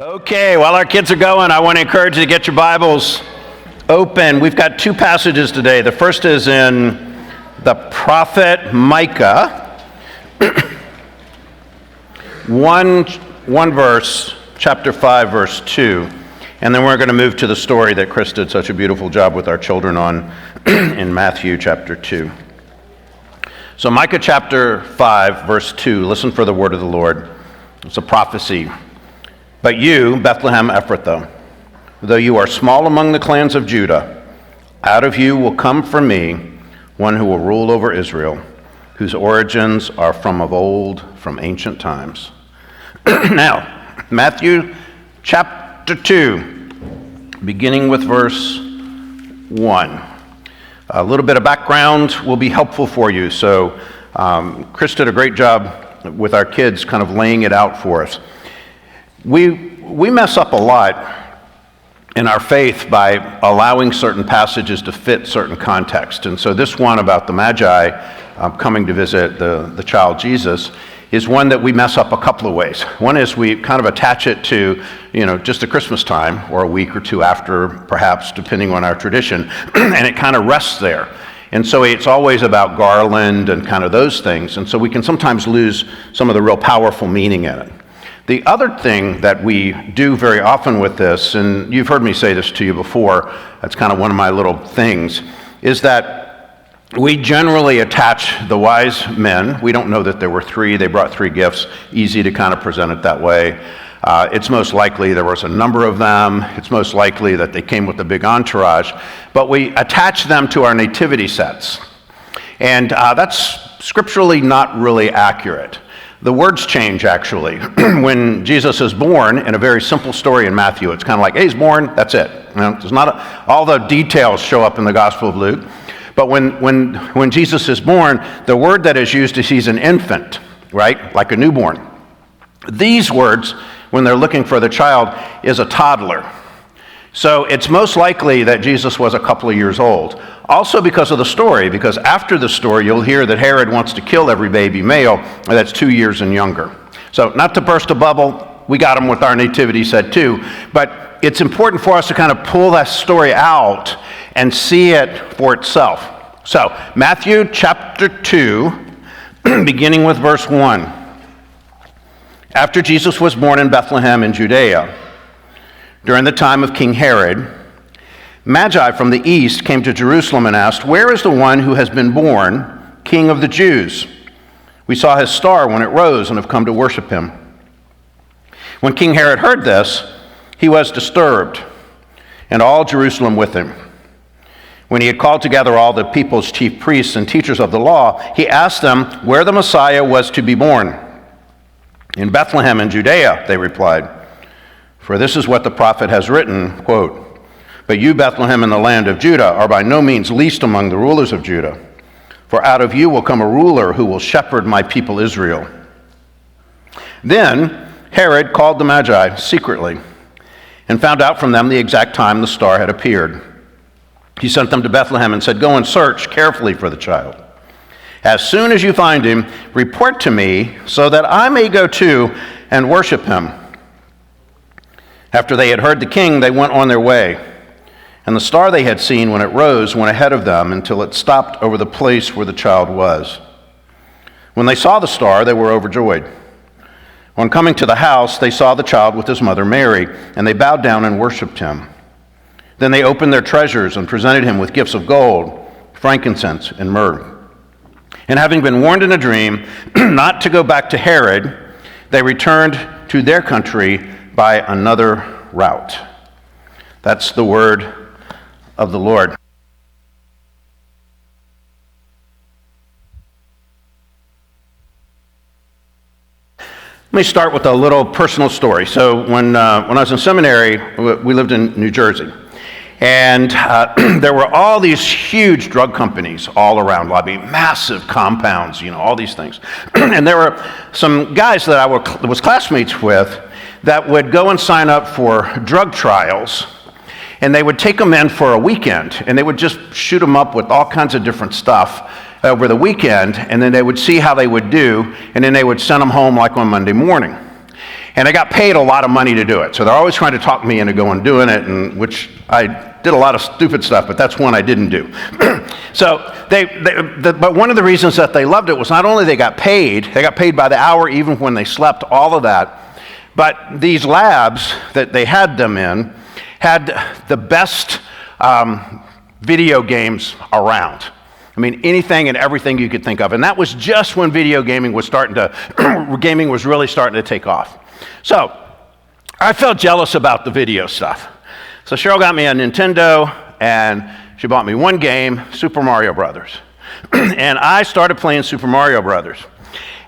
Okay, while our kids are going, I want to encourage you to get your Bibles open. We've got two passages today. The first is in the prophet Micah, one verse, chapter 5, verse 2. And then we're going to move to the story that Chris did such a beautiful job with our children on in Matthew chapter 2. So Micah chapter 5, verse 2, listen for the word of the Lord. It's a prophecy. But you, Bethlehem Ephrathah, though you are small among the clans of Judah, out of you will come from me one who will rule over Israel, whose origins are from of old, from ancient times. Now, Matthew chapter 2, beginning with verse 1. A little bit of background will be helpful for you. So Chris did a great job with our kids kind of laying it out for us. We mess up a lot in our faith by allowing certain passages to fit certain context. And so this one about the Magi coming to visit the child Jesus is one that we mess up a couple of ways. One is we kind of attach it to, just a Christmas time or a week or two after, perhaps, depending on our tradition, and it kind of rests there. And so it's always about garland and kind of those things. And so we can sometimes lose some of the real powerful meaning in it. The other thing that we do very often with this, and you've heard me say this to you before, that's kind of one of my little things, is that we generally attach the wise men. We don't know that there were three. They brought three gifts. Easy to kind of present it that way. It's most likely there was a number of them. It's most likely that they came with a big entourage. But we attach them to our nativity sets. And that's scripturally not really accurate. The words change, actually. When Jesus is born, in a very simple story in Matthew, it's kind of like, hey, he's born, that's it. There's not all the details show up in the Gospel of Luke. But when Jesus is born, the word that is used is he's an infant, right? Like a newborn. These words, when they're looking for the child, is a toddler. So it's most likely that Jesus was a couple of years old. Also because of the story, because after the story, you'll hear that Herod wants to kill every baby male that's 2 years and younger. So not to burst a bubble, we got him with our nativity set too, but it's important for us to kind of pull that story out and see it for itself. So Matthew chapter 2, beginning with verse 1. After Jesus was born in Bethlehem in Judea, during the time of King Herod, Magi from the east came to Jerusalem and asked, "Where is the one who has been born, King of the Jews? We saw his star when it rose and have come to worship him." When King Herod heard this, he was disturbed, and all Jerusalem with him. When he had called together all the people's chief priests and teachers of the law, he asked them where the Messiah was to be born. "In Bethlehem in Judea," they replied. "For this is what the prophet has written, quote, 'But you, Bethlehem, in the land of Judah, are by no means least among the rulers of Judah. For out of you will come a ruler who will shepherd my people Israel.' Then Herod called the Magi secretly and found out from them the exact time the star had appeared. He sent them to Bethlehem and said, 'Go and search carefully for the child. As soon as you find him, report to me so that I may go too and worship him.' After they had heard the king, they went on their way. And the star they had seen when it rose went ahead of them until it stopped over the place where the child was. When they saw the star, they were overjoyed. On coming to the house, they saw the child with his mother Mary, and they bowed down and worshipped him. Then they opened their treasures and presented him with gifts of gold, frankincense, and myrrh. And having been warned in a dream not to go back to Herod, they returned to their country by another route." That's the word of the Lord. Let me start with a little personal story. So when I was in seminary, we lived in New Jersey. And there were all these huge drug companies all around, massive compounds, all these things. And there were some guys that I was classmates with that would go and sign up for drug trials. And they would take them in for a weekend, and they would just shoot them up with all kinds of different stuff over the weekend, and then they would see how they would do, and then they would send them home like on Monday morning. And I got paid a lot of money to do it. So they're always trying to talk me into going and doing it, and which I did a lot of stupid stuff, but that's one I didn't do. So but one of the reasons that they loved it was not only they got paid by the hour even when they slept, all of that, but these labs that they had them in had the best video games around. I mean, anything and everything you could think of. And that was just when video gaming was gaming was really starting to take off. So I felt jealous about the video stuff. So Cheryl got me a Nintendo, and she bought me one game, Super Mario Brothers. And I started playing Super Mario Brothers.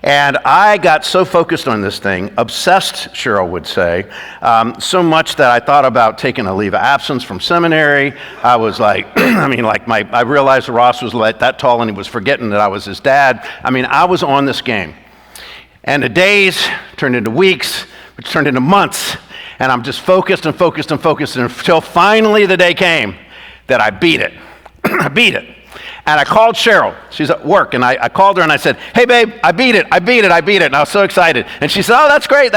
And I got so focused on this thing, obsessed, Cheryl would say, so much that I thought about taking a leave of absence from seminary. I was like, I realized Ross was like that tall and he was forgetting that I was his dad. I mean, I was on this game. And the days turned into weeks, which turned into months. And I'm just focused until finally the day came that I beat it. I beat it. And I called Cheryl. She's at work, and I called her and I said, "Hey, babe, I beat it. And I was so excited. And she said, "Oh, that's great.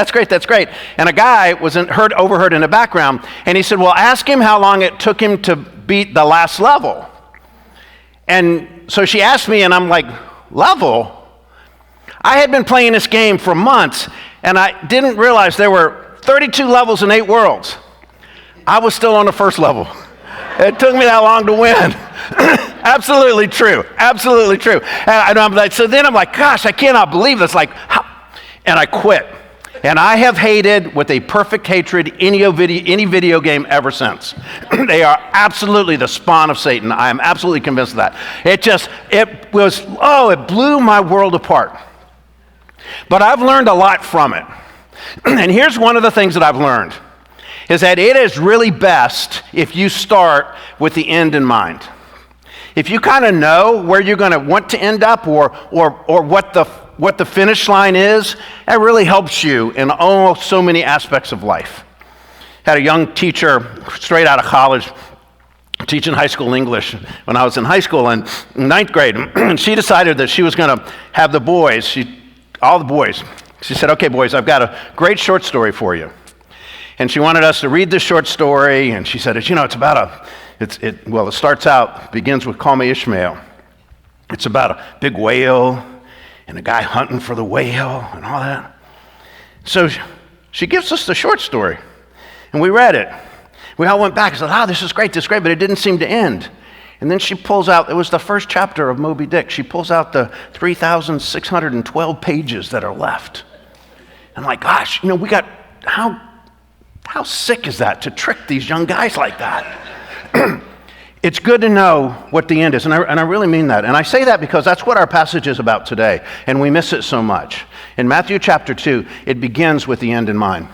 And a guy overheard in the background, and he said, "Well, ask him how long it took him to beat the last level." And so she asked me, and I'm like, "Level?" I had been playing this game for months, and I didn't realize there were 32 levels in 8 worlds. I was still on the first level. It took me that long to win. Absolutely true. And I'm like, so then I'm like, gosh, I cannot believe this. And I quit. And I have hated with a perfect hatred any video game ever since. They are absolutely the spawn of Satan. I am absolutely convinced of that. It blew my world apart. But I've learned a lot from it. And here's one of the things that I've learned, is that it is really best if you start with the end in mind. If you kind of know where you're going to want to end up or what the finish line is, it really helps you in so many aspects of life. Had a young teacher straight out of college teaching high school English when I was in high school in 9th grade, and she decided that she was going to have all the boys. She said, "Okay, boys, I've got a great short story for you." And she wanted us to read this short story, and she said, it begins with "Call Me Ishmael." It's about a big whale and a guy hunting for the whale and all that. So she gives us the short story, and we read it. We all went back and said, this is great, but it didn't seem to end. And then she pulls out, it was the first chapter of Moby Dick, she pulls out the 3,612 pages that are left. I'm like, gosh, how sick is that to trick these young guys like that? It's good to know what the end is, and I really mean that. And I say that because that's what our passage is about today, and we miss it so much. In Matthew chapter 2, it begins with the end in mind.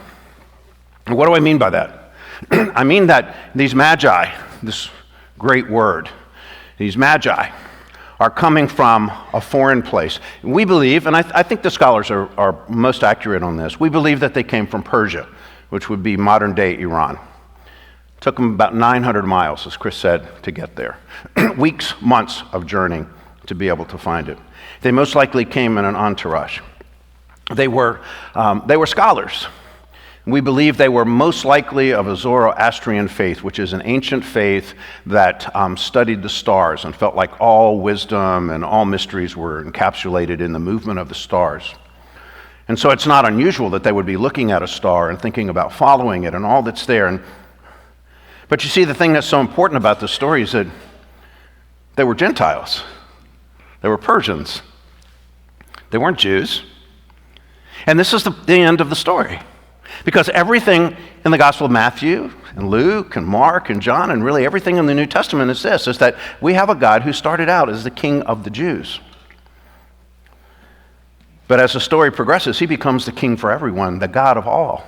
And what do I mean by that? I mean that these magi, this great word, these magi are coming from a foreign place. We believe, and I think the scholars are most accurate on this, we believe that they came from Persia, which would be modern-day Iran. It took them about 900 miles, as Chris said, to get there. Weeks, months of journeying to be able to find it. They most likely came in an entourage. They were scholars. We believe they were most likely of a Zoroastrian faith, which is an ancient faith that studied the stars and felt like all wisdom and all mysteries were encapsulated in the movement of the stars. And so it's not unusual that they would be looking at a star and thinking about following it and all that's there. But you see, the thing that's so important about this story is that they were Gentiles. They were Persians. They weren't Jews. And this is the end of the story. Because everything in the Gospel of Matthew and Luke and Mark and John and really everything in the New Testament is that we have a God who started out as the King of the Jews. But as the story progresses, he becomes the king for everyone, the God of all.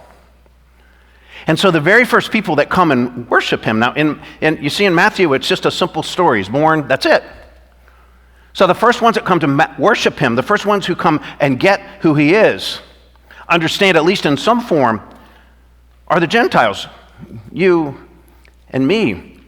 And so the very first people that come and worship him, now you see in Matthew, it's just a simple story. He's born, that's it. So the first ones that come to worship him, the first ones who come and get who he is, understand at least in some form, are the Gentiles, you and me.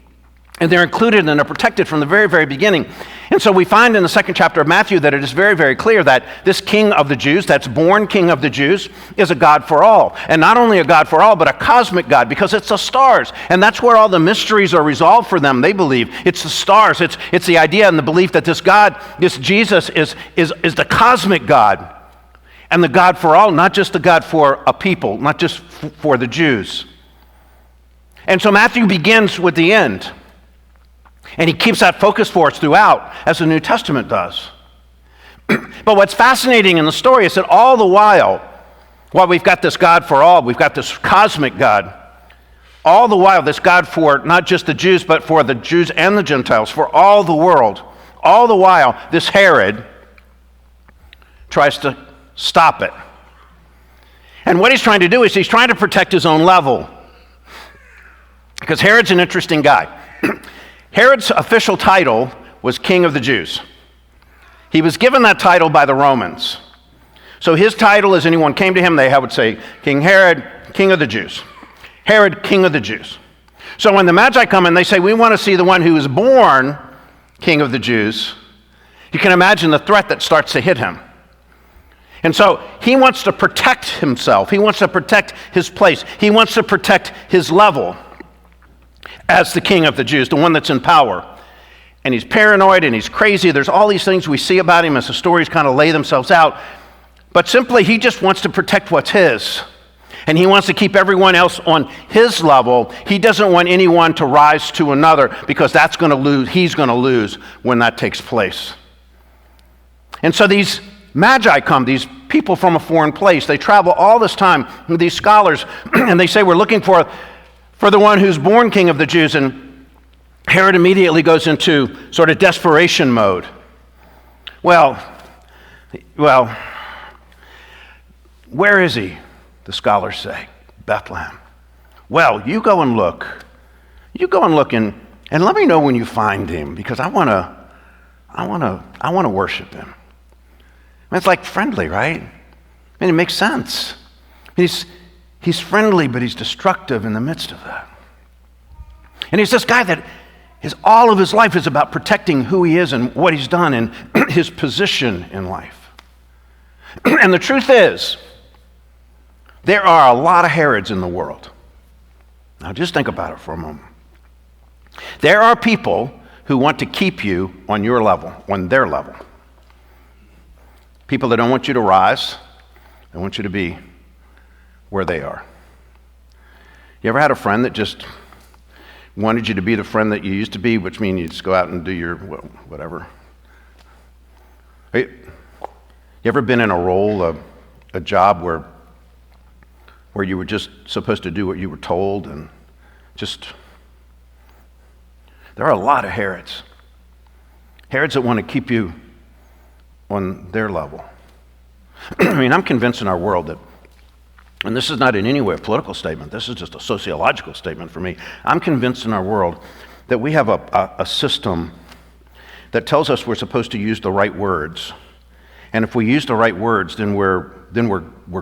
And they're included and are protected from the very, very beginning. And so we find in the second chapter of Matthew that it is very, very clear that this King of the Jews, that's born King of the Jews, is a God for all. And not only a God for all, but a cosmic God, because it's the stars. And that's where all the mysteries are resolved for them, they believe. It's the stars. It's the idea and the belief that this God, this Jesus, is the cosmic God. And the God for all, not just the God for a people, not just for the Jews. And so Matthew begins with the end. And he keeps that focus for us throughout, as the New Testament does. But what's fascinating in the story is that all the while we've got this God for all, we've got this cosmic God, all the while this God for not just the Jews, but for the Jews and the Gentiles, for all the world, all the while this Herod tries to stop it. And what he's trying to do is he's trying to protect his own level. Because Herod's an interesting guy. Herod's official title was King of the Jews. He was given that title by the Romans. So his title, as anyone came to him, they would say, King Herod, King of the Jews. Herod, King of the Jews. So when the Magi come in, they say, we want to see the one who was born King of the Jews. You can imagine the threat that starts to hit him. And so he wants to protect himself. He wants to protect his place. He wants to protect his level as the King of the Jews, the one that's in power. And he's paranoid and he's crazy. There's all these things we see about him as the stories kind of lay themselves out. But simply, he just wants to protect what's his. And he wants to keep everyone else on his level. He doesn't want anyone to rise to another, because that's going to lose. He's going to lose when that takes place. And so these Magi come, these people from a foreign place. They travel all this time with these scholars, and they say, we're looking for the one who's born King of the Jews. And Herod immediately goes into sort of desperation mode. Well, where is he? The scholars say, Bethlehem. Well, you go and look. You go and look and let me know when you find him, because I want to worship him. I mean, it's like friendly, right? I mean, it makes sense. He's friendly, but he's destructive in the midst of that. And he's this guy that all of his life is about protecting who he is and what he's done and his position in life. And the truth is, there are a lot of Herods in the world. Now just think about it for a moment. There are people who want to keep you on your level, on their level. People that don't want you to rise. They want you to be where they are. You ever had a friend that just wanted you to be the friend that you used to be, which means you just go out and do your whatever? You ever been in a role, a job where you were just supposed to do what you were told, and just, there are a lot of Herods. Herods that want to keep you on their level. I mean, I'm convinced in our world that, and this is not in any way a political statement, this is just a sociological statement for me. I'm convinced in our world that we have a system that tells us we're supposed to use the right words. And if we use the right words, then we're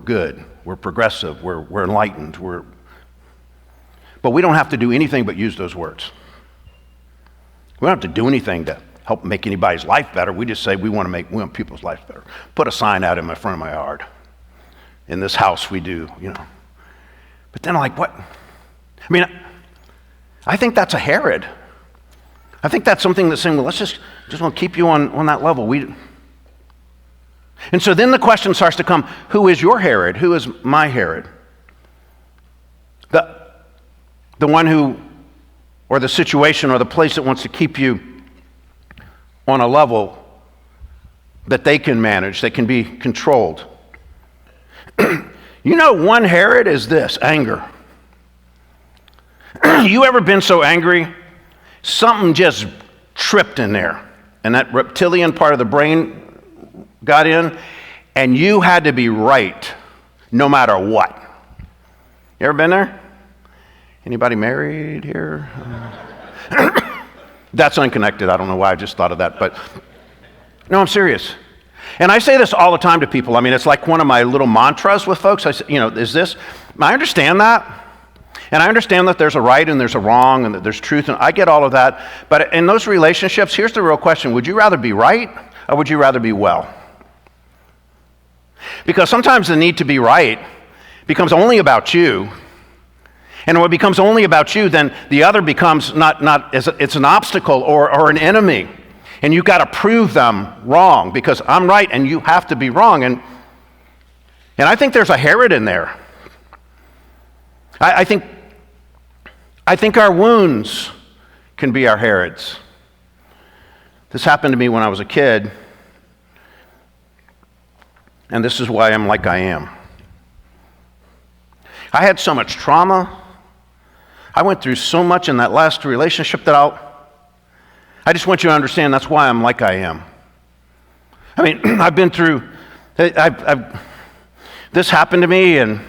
good. We're progressive. We're enlightened. But we don't have to do anything but use those words. We don't have to do anything to help make anybody's life better. We just say we want people's lives better. Put a sign out in the front of my yard. In this house we do, But then what? I mean, I think that's a Herod. I think that's something that's saying, well, let's just want to keep you on that level. And so then the question starts to come, who is your Herod? Who is my Herod? The one who, or the situation or the place that wants to keep you on a level that they can manage, that can be controlled. One Herod is this, anger. You ever been so angry, something just tripped in there, and that reptilian part of the brain got in, and you had to be right no matter what. You ever been there? Anybody married here? That's unconnected. I don't know why I just thought of that, but no, I'm serious. And I say this all the time to people. I mean, it's like one of my little mantras with folks. I say, is this? I understand that. And I understand that there's a right and there's a wrong and that there's truth, and I get all of that. But in those relationships, here's the real question. Would you rather be right or would you rather be well? Because sometimes the need to be right becomes only about you. And when it becomes only about you, then the other becomes it's an obstacle or an enemy. And you've got to prove them wrong because I'm right and you have to be wrong. And I think there's a Herod in there. I think our wounds can be our Herods. This happened to me when I was a kid, and this is why I'm like I am. I had so much trauma. I went through so much in that last relationship that I just want you to understand that's why I'm like I am. I mean, I've been through, this happened to me, and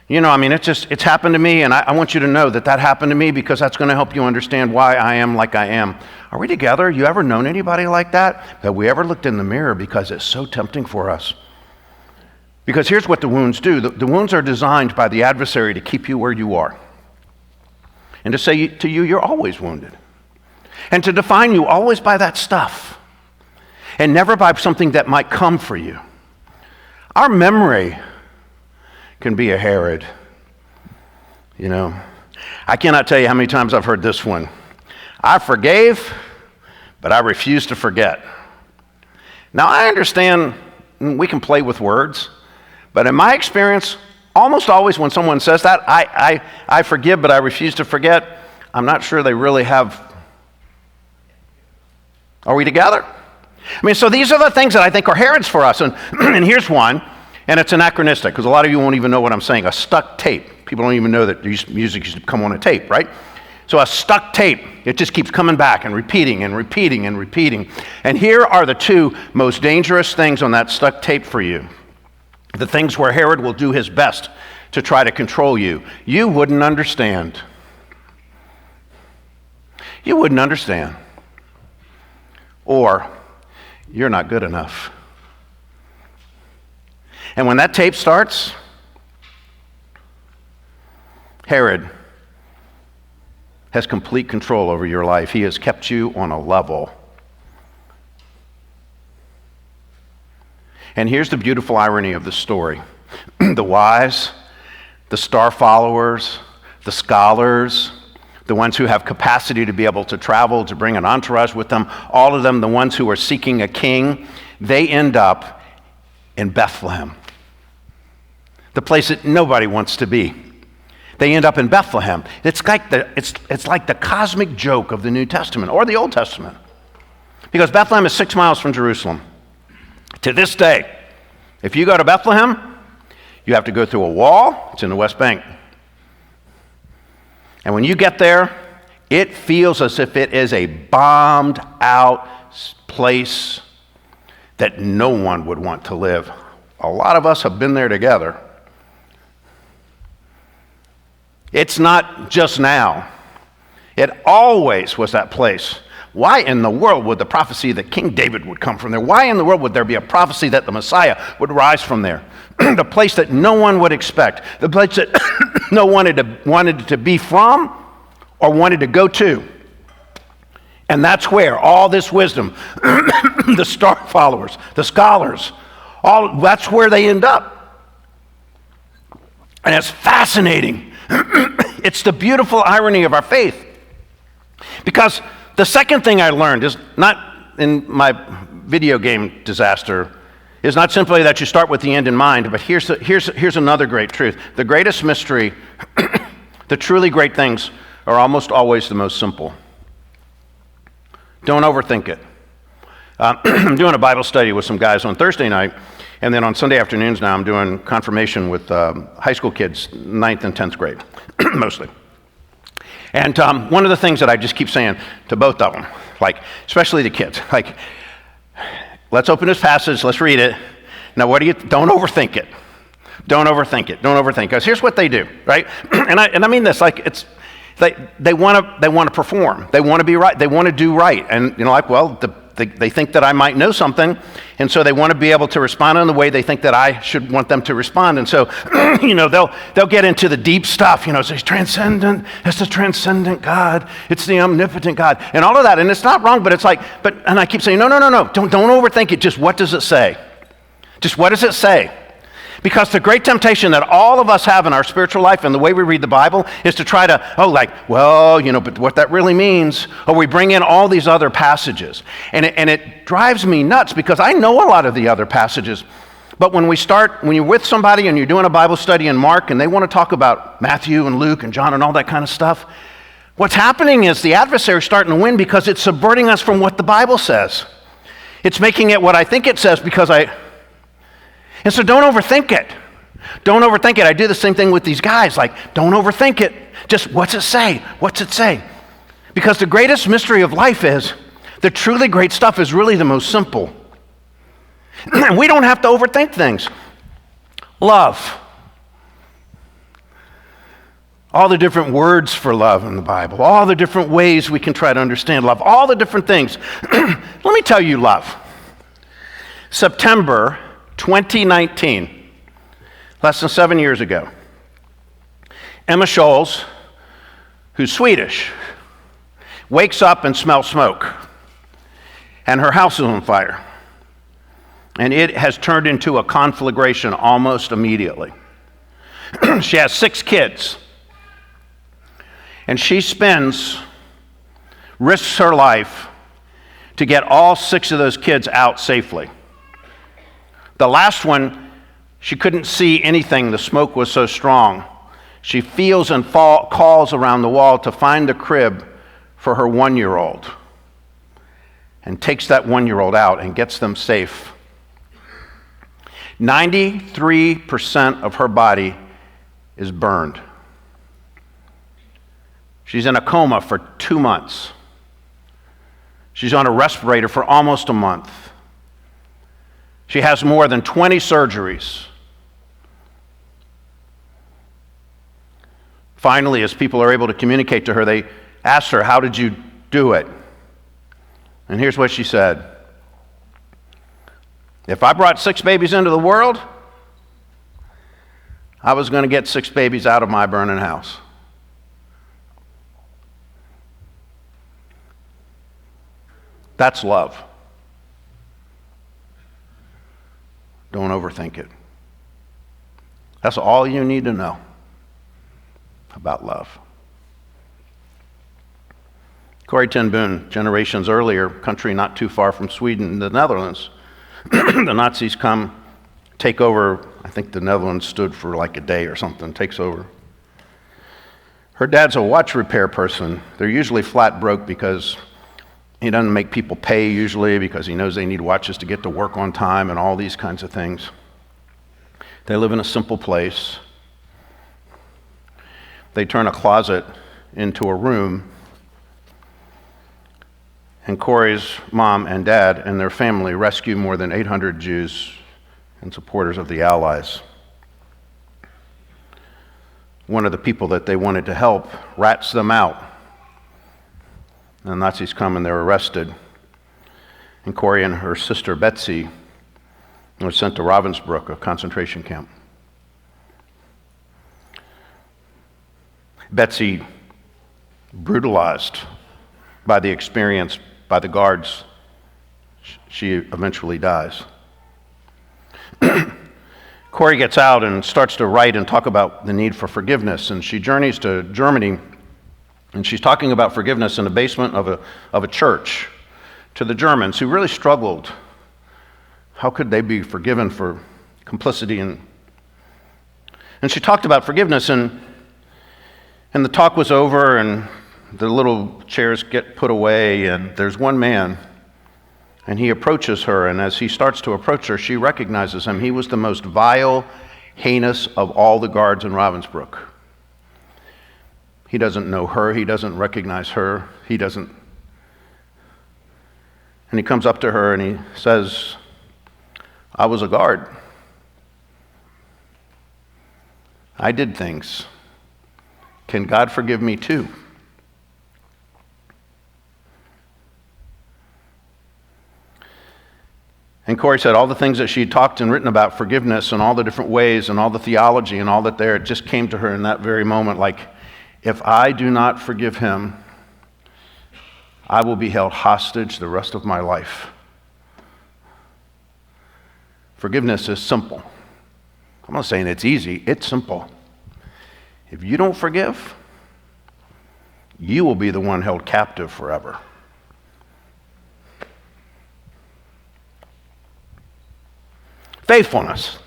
it's happened to me, and I want you to know that happened to me because that's going to help you understand why I am like I am. Are we together? You ever known anybody like that? Have we ever looked in the mirror because it's so tempting for us? Because here's what the wounds do. The wounds are designed by the adversary to keep you where you are. And to say to you, you're always wounded. And to define you always by that stuff. And never by something that might come for you. Our memory can be a Herod. I cannot tell you how many times I've heard this one. I forgave, but I refuse to forget. Now I understand we can play with words, but in my experience, almost always when someone says that, I forgive, but I refuse to forget, I'm not sure they really have. Are we together? So these are the things that I think are Herods for us. And here's one, and it's anachronistic, because a lot of you won't even know what I'm saying. A stuck tape. People don't even know that music used to come on a tape, right? So a stuck tape, it just keeps coming back and repeating and repeating and repeating. And here are the two most dangerous things on that stuck tape for you. The things where Herod will do his best to try to control you. You wouldn't understand. You wouldn't understand. Or, you're not good enough. And when that tape starts, Herod has complete control over your life. He has kept you on a level. And here's the beautiful irony of the story. The wise, the star followers, the scholars, the ones who have capacity to be able to travel, to bring an entourage with them, all of them, the ones who are seeking a king, they end up in Bethlehem, the place that nobody wants to be. They end up in Bethlehem. It's like the cosmic joke of the New Testament or the Old Testament, because Bethlehem is 6 miles from Jerusalem. To this day, if you go to Bethlehem, you have to go through a wall. It's in the West Bank. And when you get there, it feels as if it is a bombed out place that no one would want to live. A lot of us have been there together. It's not just now. It always was that place. Why in the world would the prophecy that King David would come from there? Why in the world would there be a prophecy that the Messiah would rise from there? The place that no one would expect. The place that no one wanted to be from or wanted to go to. And that's where all this wisdom, the star followers, the scholars, that's where they end up. And it's fascinating. It's the beautiful irony of our faith. Because the second thing I learned is not in my video game disaster, is not simply that you start with the end in mind, but here's another great truth. The greatest mystery, the truly great things are almost always the most simple. Don't overthink it. I'm doing a Bible study with some guys on Thursday night, and then on Sunday afternoons now I'm doing confirmation with high school kids, 9th and 10th grade, mostly. And one of the things that I just keep saying to both of them, especially the kids, let's open this passage, let's read it. Now, don't overthink it. Don't overthink it. Don't overthink it. Because here's what they do, right? And I mean this, they want to perform. They want to be right. They want to do right. And the they think that I might know something, and so they want to be able to respond in the way they think that I should want them to respond. And so, they'll get into the deep stuff, so he's transcendent, it's the transcendent God, it's the omnipotent God, and all of that. And it's not wrong, but it's like, and I keep saying, no, don't overthink it. Just what does it say? Just what does it say? Because the great temptation that all of us have in our spiritual life and the way we read the Bible is to try to, but what that really means, or we bring in all these other passages. And it drives me nuts because I know a lot of the other passages. But when you're with somebody and you're doing a Bible study in Mark and they want to talk about Matthew and Luke and John and all that kind of stuff, what's happening is the adversary's starting to win because it's subverting us from what the Bible says. It's making it what I think it says and so don't overthink it. Don't overthink it. I do the same thing with these guys. Don't overthink it. Just what's it say? What's it say? Because the greatest mystery of life is the truly great stuff is really the most simple. And we don't have to overthink things. Love. All the different words for love in the Bible. All the different ways we can try to understand love. All the different things. Let me tell you love. September 2019, less than 7 years ago, Emma Scholes, who's Swedish, wakes up and smells smoke, and her house is on fire, and it has turned into a conflagration almost immediately. She has 6 kids, and she risks her life to get all 6 of those kids out safely. The last one, she couldn't see anything. The smoke was so strong. She feels and calls around the wall to find the crib for her 1-year-old and takes that 1-year-old out and gets them safe. 93% of her body is burned. She's in a coma for 2 months. She's on a respirator for almost a month. She has more than 20 surgeries. Finally, as people are able to communicate to her, they asked her, "How did you do it?" And here's what she said. "If I brought 6 babies into the world, I was going to get 6 babies out of my burning house." That's love. Don't overthink it. That's all you need to know about love. Corrie ten Boom, generations earlier, country not too far from Sweden, the Netherlands, the Nazis come, take over. I think the Netherlands stood for like a day or something, takes over. Her dad's a watch repair person. They're usually flat broke because he doesn't make people pay usually because he knows they need watches to get to work on time and all these kinds of things. They live in a simple place. They turn a closet into a room. And Corey's mom and dad and their family rescue more than 800 Jews and supporters of the Allies. One of the people that they wanted to help rats them out. And the Nazis come and they're arrested. And Corrie and her sister Betsy were sent to Ravensbrück, a concentration camp. Betsy, brutalized by the experience by the guards, she eventually dies. Corrie gets out and starts to write and talk about the need for forgiveness, and she journeys to Germany. And she's talking about forgiveness in the basement of a church to the Germans who really struggled. How could they be forgiven for complicity? And she talked about forgiveness, and the talk was over, and the little chairs get put away, and there's one man, and he approaches her, and as he starts to approach her, she recognizes him. He was the most vile, heinous of all the guards in Ravensbrück. He doesn't know her. He doesn't recognize her. And he comes up to her and he says, "I was a guard. I did things. Can God forgive me too?" And Corey said all the things that she talked and written about forgiveness and all the different ways and all the theology and all that there, it just came to her in that very moment like, if I do not forgive him, I will be held hostage the rest of my life. Forgiveness is simple. I'm not saying it's easy, it's simple. If you don't forgive, you will be the one held captive forever. Faithfulness.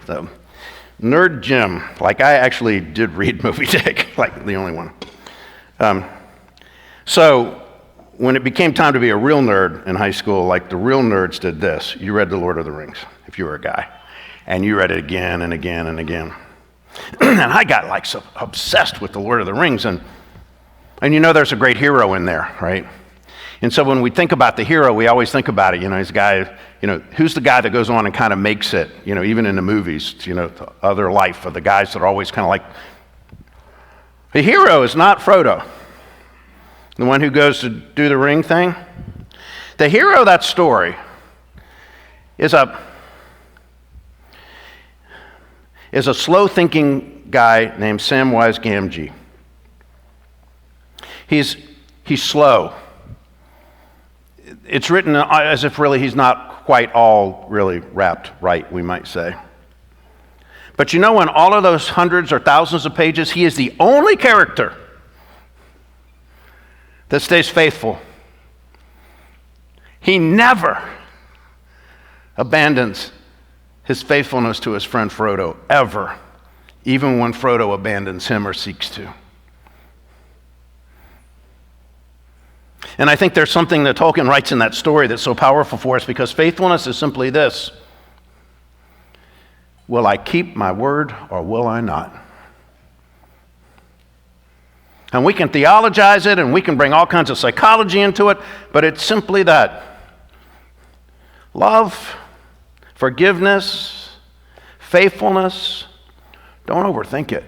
So, Nerd Jim, like I actually did read Moby Dick, like the only one. So when it became time to be a real nerd in high school, like the real nerds did this. You read The Lord of the Rings, if you were a guy. And you read it again and again and again. And I got like so obsessed with The Lord of the Rings. And you know there's a great hero in there, right? And so when we think about the hero, we always think about it, he's a guy, who's the guy that goes on and kind of makes it, even in the movies, the other life of the guys that are always kind of like, the hero is not Frodo, the one who goes to do the ring thing. The hero of that story is a slow-thinking guy named Samwise Gamgee. He's slow. It's written as if really he's not quite all really wrapped right, we might say. But in all of those hundreds or thousands of pages, he is the only character that stays faithful. He never abandons his faithfulness to his friend Frodo, ever, even when Frodo abandons him or seeks to. And I think there's something that Tolkien writes in that story that's so powerful for us, because faithfulness is simply this: will I keep my word or will I not? And we can theologize it and we can bring all kinds of psychology into it, but it's simply that. Love, forgiveness, faithfulness, don't overthink it.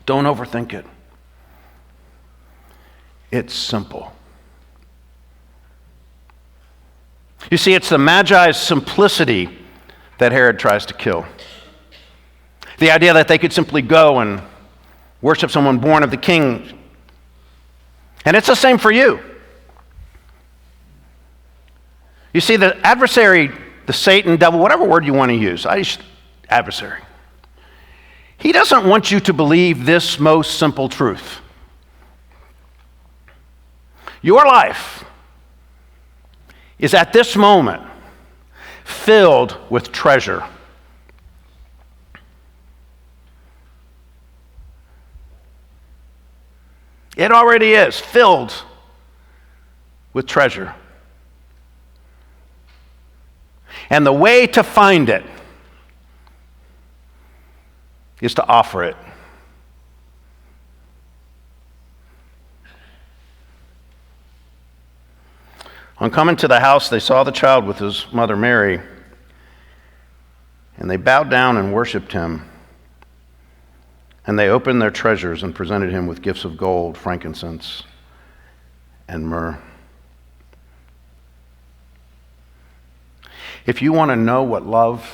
Don't overthink it. It's simple. You see, it's the Magi's simplicity that Herod tries to kill. The idea that they could simply go and worship someone born of the king. And it's the same for you. You see, the adversary, the Satan, devil, whatever word you want to use, adversary. He doesn't want you to believe this most simple truth. Your life is at this moment filled with treasure. It already is filled with treasure. And the way to find it is to offer it. On coming to the house, they saw the child with his mother Mary, and they bowed down and worshiped him. And they opened their treasures and presented him with gifts of gold, frankincense, and myrrh. If you want to know what love,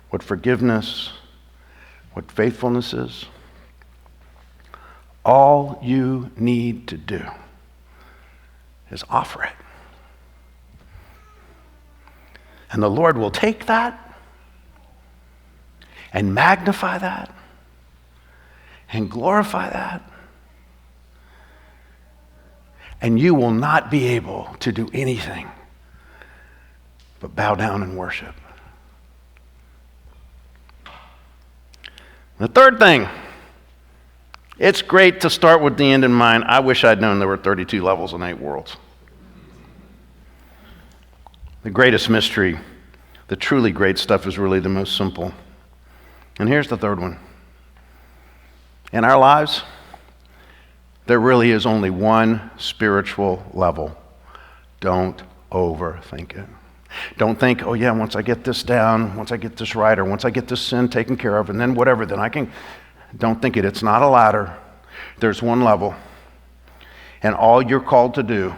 what forgiveness, what faithfulness is, all you need to do is offer it. And the Lord will take that and magnify that and glorify that. And you will not be able to do anything but bow down and worship. The third thing, it's great to start with the end in mind. I wish I'd known there were 32 levels and 8 worlds. The greatest mystery, the truly great stuff, is really the most simple. And here's the third one. In our lives, there really is only one spiritual level. Don't overthink it. Don't think, oh yeah, once I get this down, once I get this right, or once I get this sin taken care of, and then whatever, then I can. Don't think it. It's not a ladder. There's one level. And all you're called to do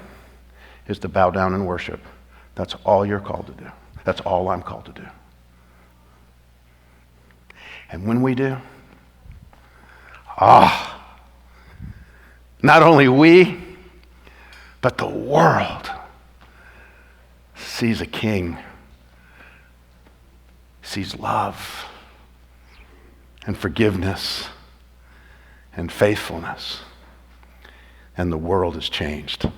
is to bow down and worship. That's all you're called to do. That's all I'm called to do. And when we do, not only we, but the world sees a king, sees love and forgiveness and faithfulness, and the world is changed.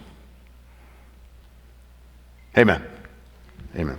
Amen. Amen.